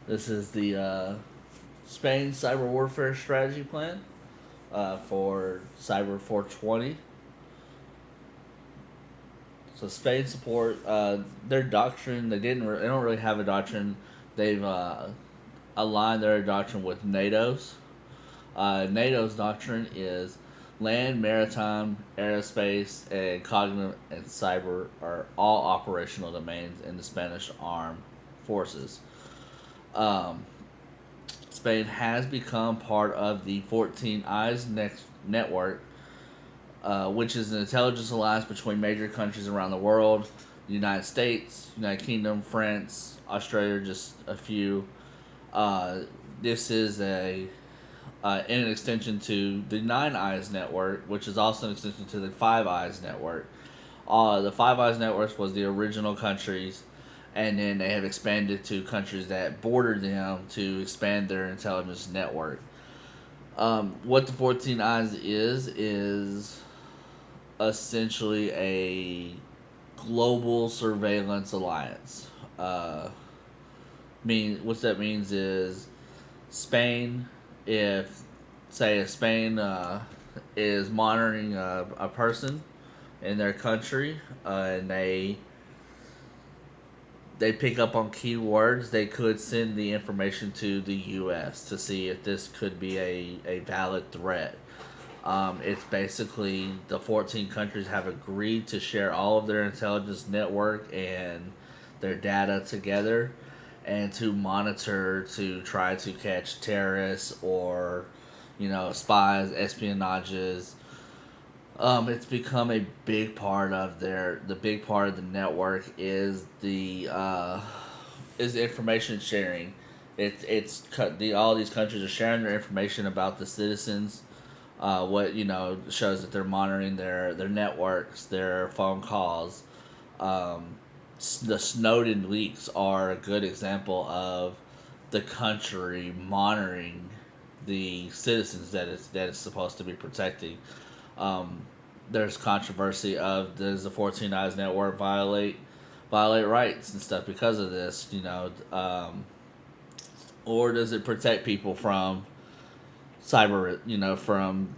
This is the Spain cyber warfare strategy plan for Cyber 420. So Spain support their doctrine. They don't really have a doctrine. They've aligned their doctrine with NATO's. NATO's doctrine is land, maritime, aerospace, and cognitive and cyber are all operational domains in the Spanish armed forces. Um, Spain has become part of the 14 Eyes network, which is an intelligence alliance between major countries around the world: the United States, United Kingdom, France, Australia, just a few. Uh, this is an extension to the Nine Eyes network, which is also an extension to the Five Eyes network. The Five Eyes network was the original countries, and then they have expanded to countries that border them to expand their intelligence network. What the 14 Eyes is essentially a global surveillance alliance. What that means is Spain, if say if Spain is monitoring a person in their country and they pick up on keywords, they could send the information to the U.S. to see if this could be a valid threat. It's basically the 14 countries have agreed to share all of their intelligence network and their data together and to monitor to try to catch terrorists or, spies, espionages. It's become a big part of the big part of the network is the information sharing. It's cut the all these countries are sharing their information about the citizens. What shows that they're monitoring their networks, their phone calls. Um, the Snowden leaks are a good example of the country monitoring the citizens that it's supposed to be protecting. Um, there's controversy of does the 14 Eyes network violate rights and stuff because of this, or does it protect people from cyber, from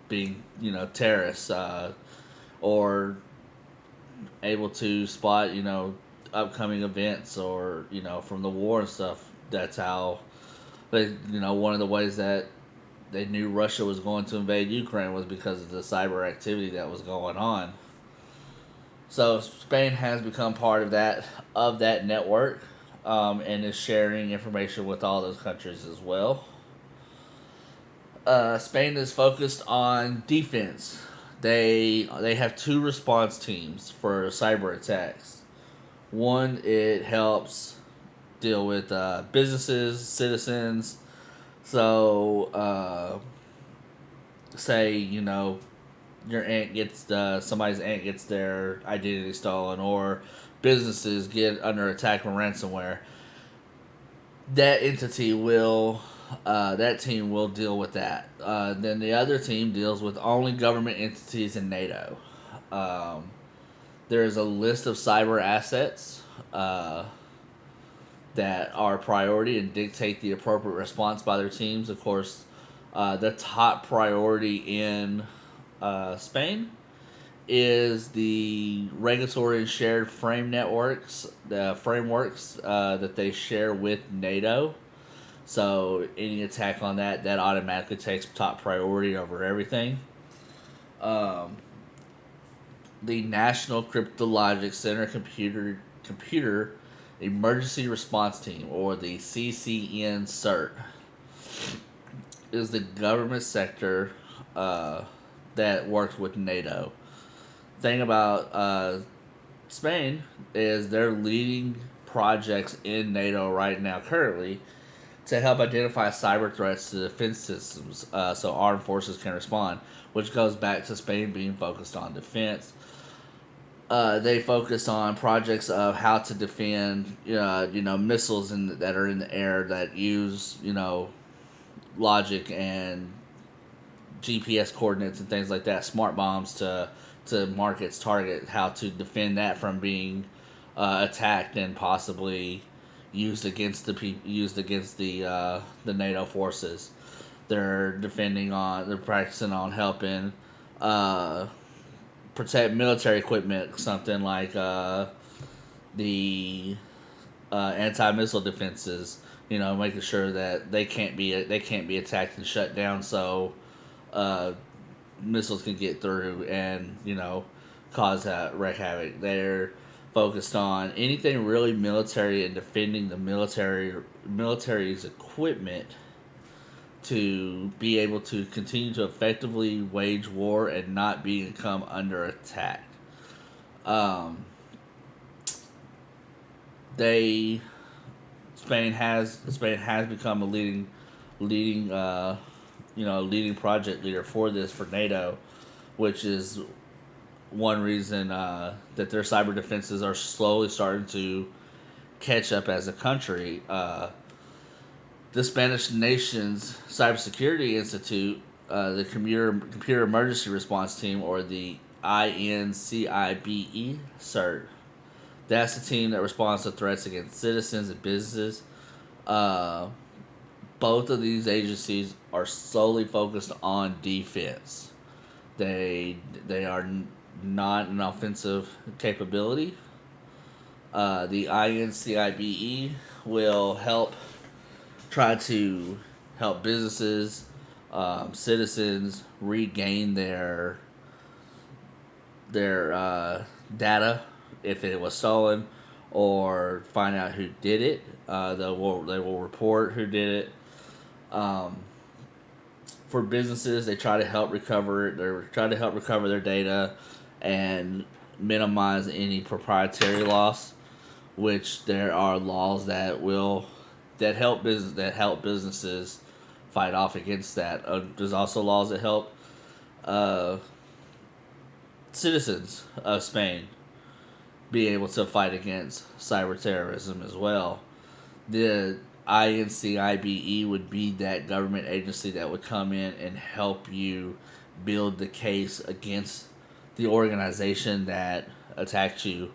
being, terrorists, or able to spot, upcoming events or, from the war and stuff. That's how one of the ways that they knew Russia was going to invade Ukraine was because of the cyber activity that was going on. So Spain has become part of that network, and is sharing information with all those countries as well. Spain is focused on defense. They have two response teams for cyber attacks. One, it helps deal with businesses, citizens. So, say your aunt gets somebody's aunt gets their identity stolen, or businesses get under attack from ransomware. That entity will that team will deal with that. Then the other team deals with only government entities in NATO. Um, there is a list of cyber assets that are priority and dictate the appropriate response by their teams. Of course, the top priority in Spain is the regulatory and shared the frameworks that they share with NATO. So any attack on that automatically takes top priority over everything. Um, the National Cryptologic Center Computer Emergency Response Team, or the CCN CERT, is the government sector that works with NATO. Thing about Spain is they're leading projects in NATO right now currently to help identify cyber threats to defense systems, so armed forces can respond, which goes back to Spain being focused on defense. They focus on projects of how to defend, missiles that are in the air that use, logic and GPS coordinates and things like that, smart bombs to mark its target, how to defend that from being attacked and possibly, used against the NATO forces. They're practicing on helping uh, protect military equipment, something like the anti missile defenses. Making sure that they can't be attacked and shut down, so uh, missiles can get through and cause wreak havoc. They're focused on anything really military and defending the military's equipment to be able to continue to effectively wage war and not become under attack. Um, they Spain has become a leading project leader for this for NATO, which is one reason that their cyber defenses are slowly starting to catch up as a country. The Spanish nation's cybersecurity institute, the computer emergency response team, or the INCIBE CERT. That's the team that responds to threats against citizens and businesses. Uh, Both of these agencies are solely focused on defense. They are not an offensive capability. The INCIBE will try to help businesses, citizens regain their data if it was stolen, or find out who did it. They will report who did it. Um, for businesses, they try to help recover it. They try to help recover their data and minimize any proprietary loss. Which there are laws that help businesses fight off against that. There's also laws that help uh, citizens of Spain be able to fight against cyber terrorism as well. The INCIBE would be that government agency that would come in and help you build the case against the organization that attacked you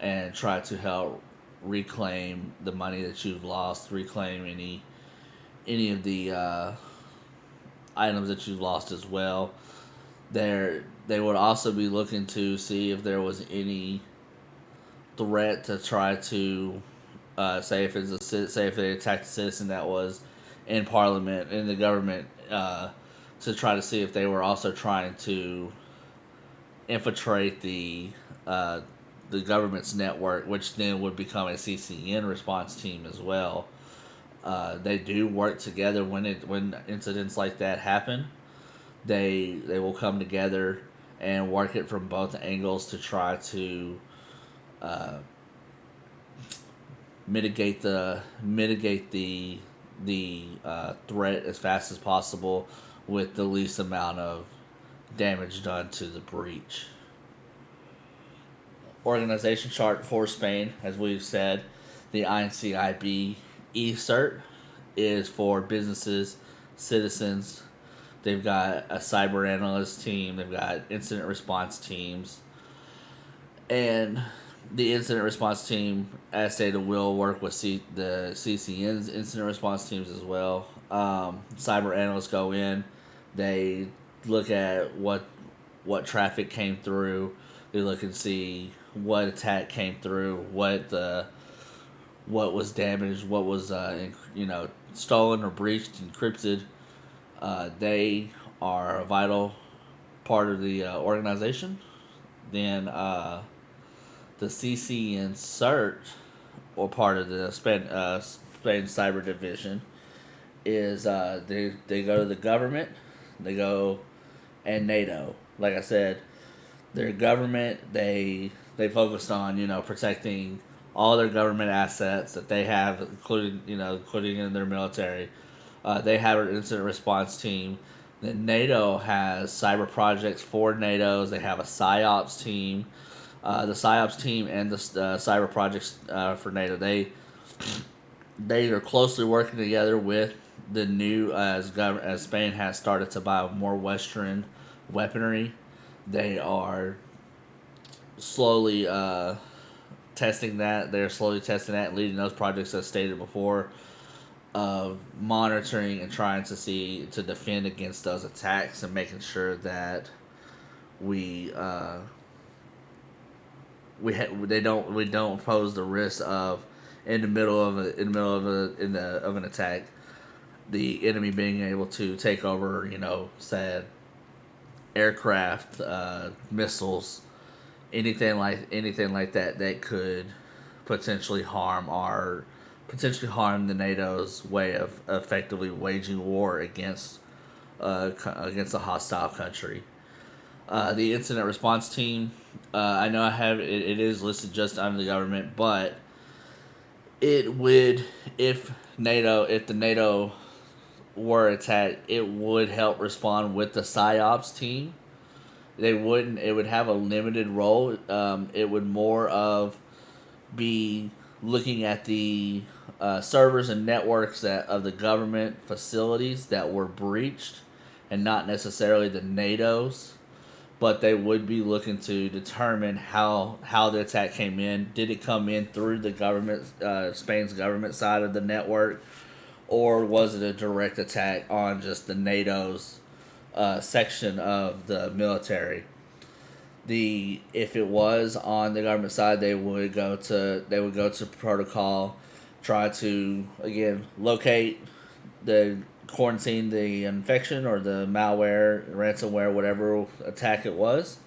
and try to help reclaim the money that you've lost, reclaim any of the items that you've lost as well. They would also be looking to see if there was any threat to try to say if they attacked a citizen that was in Parliament in the government, to try to see if they were also trying to infiltrate the government's network, which then would become a CCN response team as well. They do work together when incidents like that happen. They will come together and work it from both angles to try to uh, mitigate the threat as fast as possible with the least amount of damage done to the breach. Organization chart for Spain, as we've said, the INCIB cert is for businesses, citizens. They've got a cyber analyst team. They've got incident response teams, and the incident response team, as stated, will work with the CCN's incident response teams as well. Cyber analysts go in, they look at what traffic came through. They look and see what attack came through, what was damaged, what was stolen or breached, encrypted. They are a vital part of the organization. Then the CCN CERT, or part of the Spain Cyber Division, is they go to the government, they go and NATO. Like I said, their government they focused on protecting all their government assets that they have, including in their military. They have an incident response team. Then NATO has cyber projects for NATO's. They have a PsyOps team. The PsyOps team and the cyber projects for NATO. They are closely working together with the new as Spain has started to buy more Western weaponry. They are slowly testing that. They're slowly testing that and leading those projects, as stated before, of monitoring and trying to defend against those attacks and making sure that we we don't pose the risk of in the middle of an attack, the enemy being able to take over, said aircraft, missiles, anything like that that could potentially harm the NATO's way of effectively waging war against a hostile country. The incident response team, I know it is listed just under the government, but it would if the NATO were attacked, it would help respond with the psyops team. They wouldn't. It would have a limited role. It would more of be looking at the servers and networks of the government facilities that were breached, and not necessarily the NATO's. But they would be looking to determine how the attack came in. Did it come in through the government, Spain's government side of the network, or was it a direct attack on just the NATO's section of the military? If it was on the government side, they would go to protocol, try to again locate quarantine the infection or the malware, ransomware, whatever attack it was.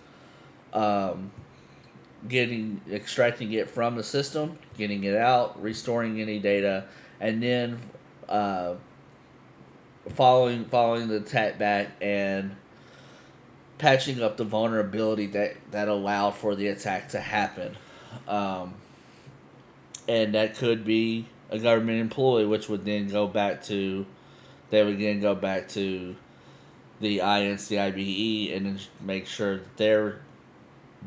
Extracting it from the system, getting it out, restoring any data, and then following the attack back and patching up the vulnerability that allowed for the attack to happen. And that could be a government employee, which would then go back to they would again go back to the INCIBE and then make sure that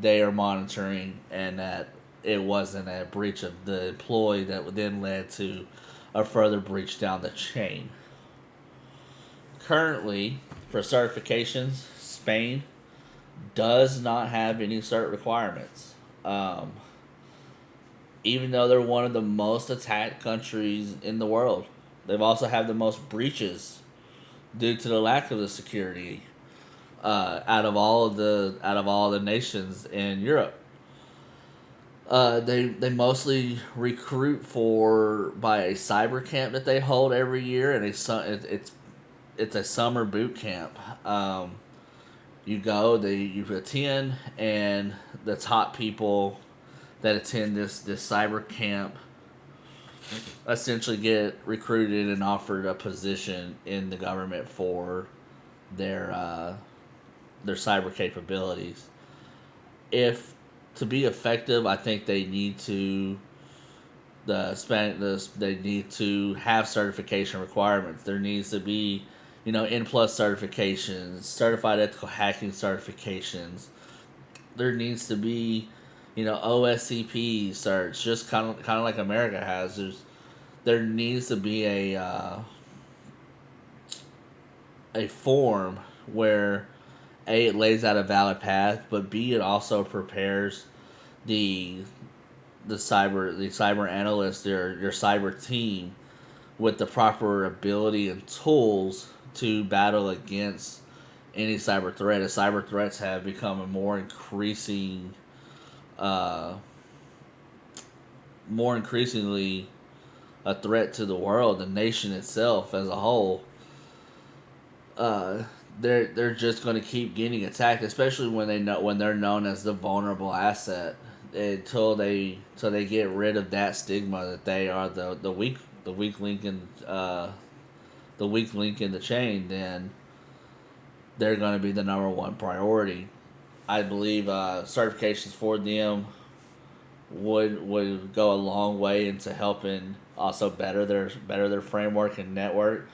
they are monitoring and that it wasn't a breach of the employee that then led to a further breach down the chain. Currently, for certifications, Spain does not have any cert requirements. Even though they're one of the most attacked countries in the world, they've also had the most breaches due to the lack of the security out of all the nations in Europe. They mostly recruit by a cyber camp that they hold every year, and it's a summer boot camp. You attend, and the top people that attend this cyber camp essentially get recruited and offered a position in the government for their cyber capabilities. If to be effective, I think they need to they need to have certification requirements. There needs to be, N plus certifications, certified ethical hacking certifications. There needs to be, OSCP certs, just kind of like America has. There needs to be a form where it lays out a valid path, but B, it also prepares the cyber analyst, your cyber team, with the proper ability and tools to battle against any cyber threat. As cyber threats have become a more increasingly a threat to the world, the nation itself as a whole. They're just going to keep getting attacked, especially when they're known as the vulnerable asset. Until they get rid of that stigma that they are the weak link in the chain, then they're going to be the number one priority. I believe certifications for them would go a long way into helping also better their framework and network.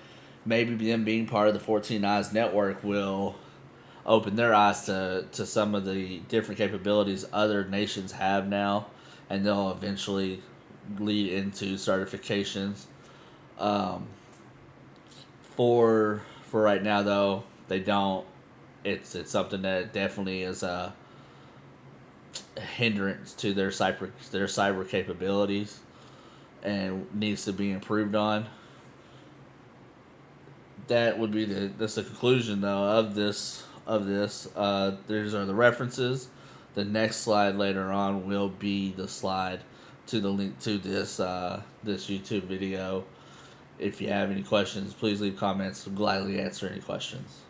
Maybe them being part of the 14 Eyes network will open their eyes to some of the different capabilities other nations have now, and they'll eventually lead into certifications. For right now, though, they don't. It's something that definitely is hindrance to their cyber capabilities and needs to be improved on. That would be that's the conclusion though of this. These are the references. The next slide later on will be the slide to the link to this YouTube video. If you have any questions, please leave comments. I'll gladly answer any questions.